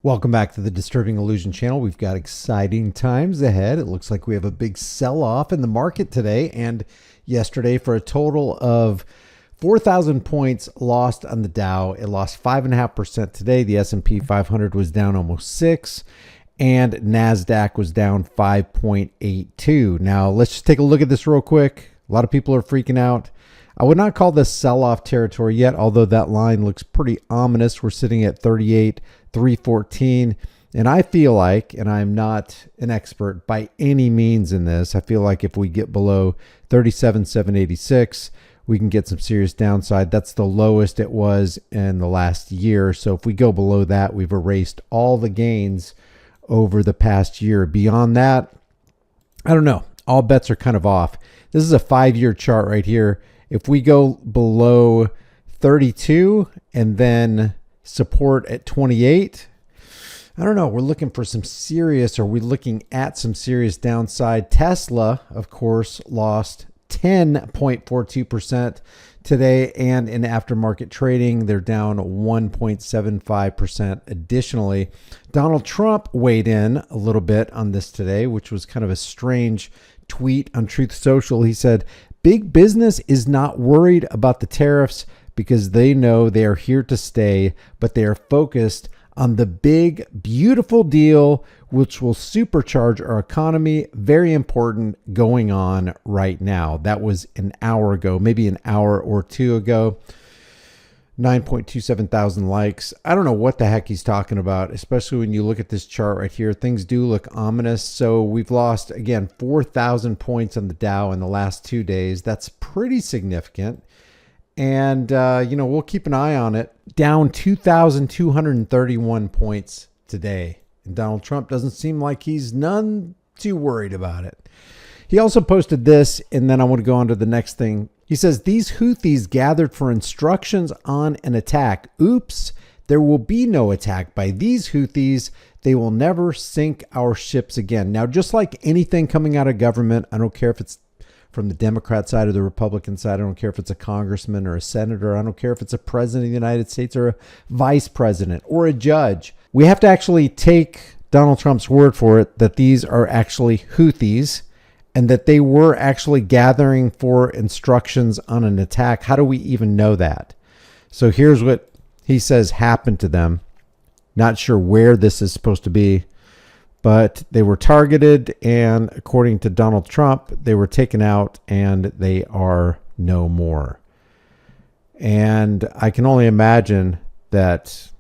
Welcome back to the Disturbing Illusion channel. We've got exciting times ahead. It looks like we have a big sell-off in the market today and yesterday for a total of 4,000 points lost on the Dow. It lost 5.5% today. The S&P 500 was down almost 6, and NASDAQ was down 5.82. Now, let's just take a look at this real quick. A lot of people are freaking out. I would not call this sell-off territory yet, although that line looks pretty ominous. We're sitting at 38,314, and I feel like, and I'm not an expert by any means in this, I feel like if we get below 37,786, we can get some serious downside. That's the lowest it was in the last year. So if we go below that, we've erased all the gains over the past year. Beyond that, I don't know. All bets are kind of off. This is a 5-year chart right here. If we go below 32 and then support at 28, I don't know. We're looking for some serious, or we're looking at some serious downside. Tesla, of course, lost 10.42% today, and in aftermarket trading, they're down 1.75%. Additionally, Donald Trump weighed in a little bit on this today, which was kind of a strange tweet on Truth Social. He said, "Big business is not worried about the tariffs because they know they are here to stay, but they are focused on the big, beautiful deal, which will supercharge our economy. Very important going on right now." That was an hour ago, maybe an hour or two ago. 9.27 thousand likes. I don't know what the heck he's talking about, especially when you look at this chart right here. Things do look ominous. So we've lost, again, 4,000 points on the Dow in the last 2 days. That's pretty significant. And, we'll keep an eye on it. Down 2,231 points today. And Donald Trump doesn't seem like he's none too worried about it. He also posted this, and then I want to go on to the next thing. He says, "These Houthis gathered for instructions on an attack. Oops, there will be no attack by these Houthis. They will never sink our ships again." Now, just like anything coming out of government, I don't care if it's from the Democrat side or the Republican side. I don't care if it's a congressman or a senator. I don't care if it's a president of the United States or a vice president or a judge. We have to actually take Donald Trump's word for it that these are actually Houthis and that they were actually gathering for instructions on an attack. How do we even know that? So here's what he says happened to them. Not sure where this is supposed to be, but they were targeted, and according to Donald Trump, they were taken out and they are no more. And I can only imagine that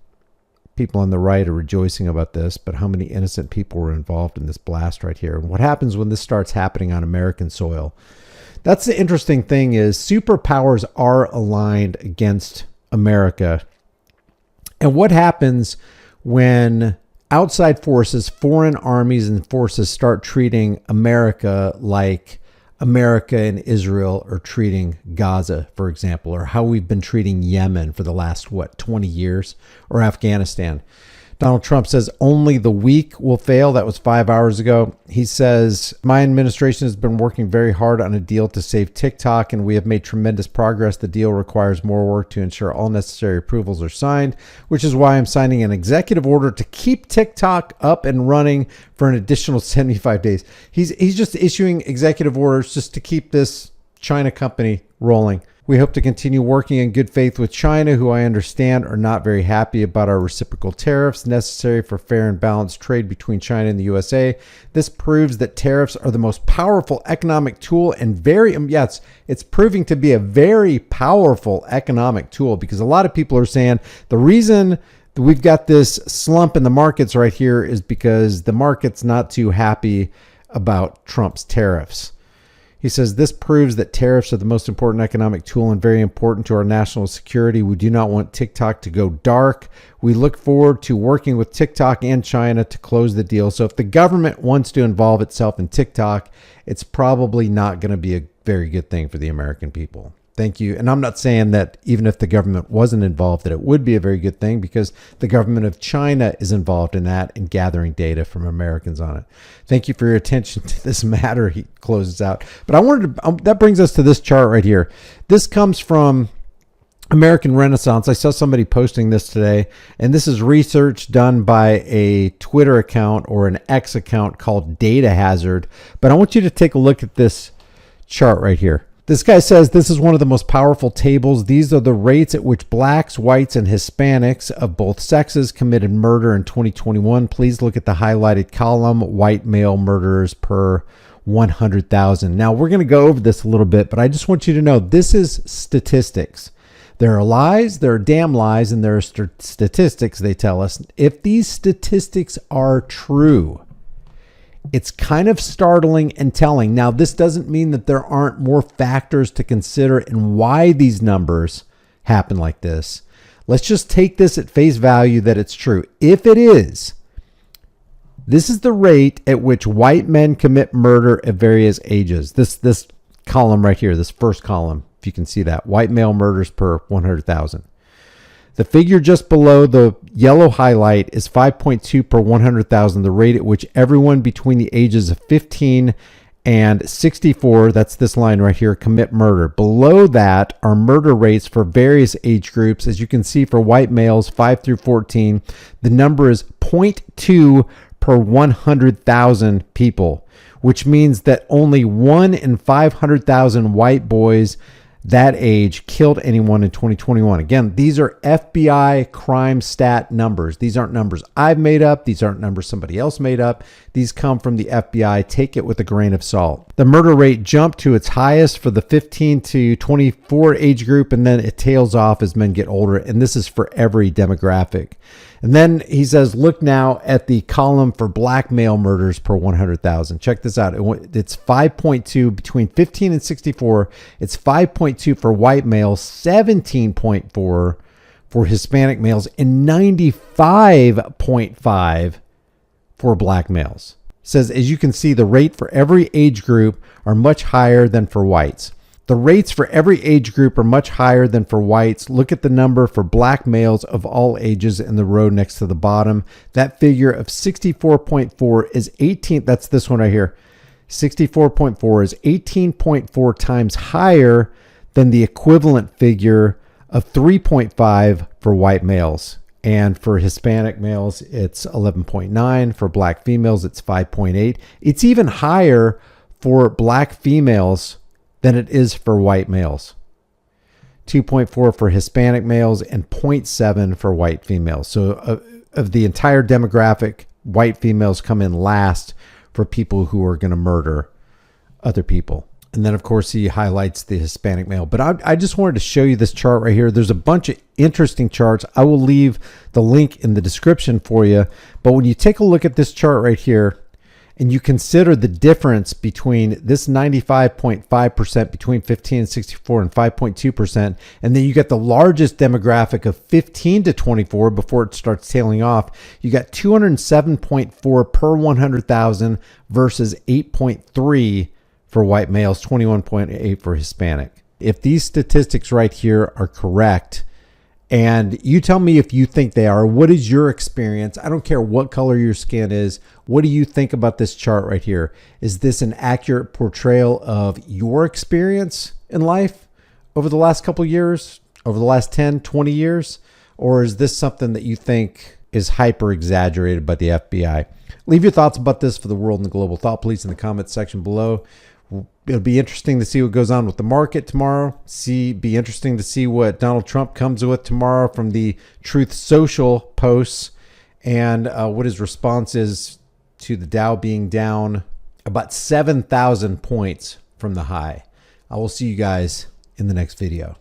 people on the right are rejoicing about this, but how many innocent people were involved in this blast right here? And what happens when this starts happening on American soil? That's the interesting thing, is superpowers are aligned against America. And what happens when outside forces, foreign armies and forces, start treating America like America and Israel are treating Gaza, for example, or how we've been treating Yemen for the last, 20 years, or Afghanistan? Donald Trump says only the weak will fail. That was 5 hours ago. He says, "My administration has been working very hard on a deal to save TikTok, and we have made tremendous progress. The deal requires more work to ensure all necessary approvals are signed, which is why I'm signing an executive order to keep TikTok up and running for an additional 75 days. He's just issuing executive orders just to keep this China company rolling. "We hope to continue working in good faith with China, who I understand are not very happy about our reciprocal tariffs necessary for fair and balanced trade between China and the USA. This proves that tariffs are the most powerful economic tool, and it's proving to be a very powerful economic tool, because a lot of people are saying the reason that we've got this slump in the markets right here is because the market's not too happy about Trump's tariffs." He says, "This proves that tariffs are the most important economic tool and very important to our national security. We do not want TikTok to go dark. We look forward to working with TikTok and China to close the deal." So if the government wants to involve itself in TikTok, it's probably not going to be a very good thing for the American people. Thank you. And I'm not saying that even if the government wasn't involved, that it would be a very good thing, because the government of China is involved in that and gathering data from Americans on it. Thank you for your attention to this matter. He closes out. But I wanted to, that brings us to this chart right here. This comes from American Renaissance. I saw somebody posting this today, and this is research done by a Twitter account or an X account called Data Hazard. But I want you to take a look at this chart right here. This guy says this is one of the most powerful tables. These are the rates at which blacks, whites, and Hispanics of both sexes committed murder in 2021. Please look at the highlighted column, white male murderers per 100,000. Now, we're going to go over this a little bit, but I just want you to know this is statistics. There are lies, there are damn lies, and there are statistics, they tell us. If these statistics are true, it's kind of startling and telling. Now, this doesn't mean that there aren't more factors to consider and why these numbers happen like this. Let's just take this at face value that it's true. If it is, this is the rate at which white men commit murder at various ages. This column right here, this first column, if you can see that, white male murders per 100,000. The figure just below the yellow highlight is 5.2 per 100,000, the rate at which everyone between the ages of 15 and 64, that's this line right here, commit murder. Below that are murder rates for various age groups. As you can see, for white males 5 through 14, the number is 0.2 per 100,000 people, which means that only 1 in 500,000 white boys that age killed anyone in 2021. Again, these are FBI crime stat numbers. These aren't numbers I've made up. These aren't numbers somebody else made up. These come from the FBI. Take it with a grain of salt. The murder rate jumped to its highest for the 15 to 24 age group, and then it tails off as men get older. And this is for every demographic. And then he says, look now at the column for black male murders per 100,000. Check this out. It's 5.2 between 15 and 64. It's 5.2 for white males, 17.4 for Hispanic males, and 95.5 for black males. It says, as you can see, the rate for every age group are much higher than for whites. The rates for every age group are much higher than for whites. Look at the number for black males of all ages in the row next to the bottom. That figure of 64.4 is 18. That's this one right here. 64.4 is 18.4 times higher than the equivalent figure of 3.5 for white males. And for Hispanic males, it's 11.9. For black females, it's 5.8. It's even higher for black females than it is for white males. 2.4 for Hispanic males and 0.7 for white females. So of the entire demographic, white females come in last for people who are going to murder other people. And then, of course, he highlights the Hispanic male. But I just wanted to show you this chart right here. There's a bunch of interesting charts. I will leave the link in the description for you. But when you take a look at this chart right here, and you consider the difference between this 95.5% between 15 and 64 and 5.2%, and then you get the largest demographic of 15 to 24 before it starts tailing off, you got 207.4 per 100,000 versus 8.3 for white males, 21.8 for Hispanic. If these statistics right here are correct, and you tell me if you think they are, what is your experience? I don't care what color your skin is. What do you think about this chart right here? Is this an accurate portrayal of your experience in life over the last couple of years, over the last 10, 20 years? Or is this something that you think is hyper exaggerated by the FBI? Leave your thoughts about this for the world and the global thought police in the comments section below. It'll be interesting to see what goes on with the market tomorrow. Be interesting to see what Donald Trump comes with tomorrow from the Truth Social posts, and what his response is to the Dow being down about 7,000 points from the high. I will see you guys in the next video.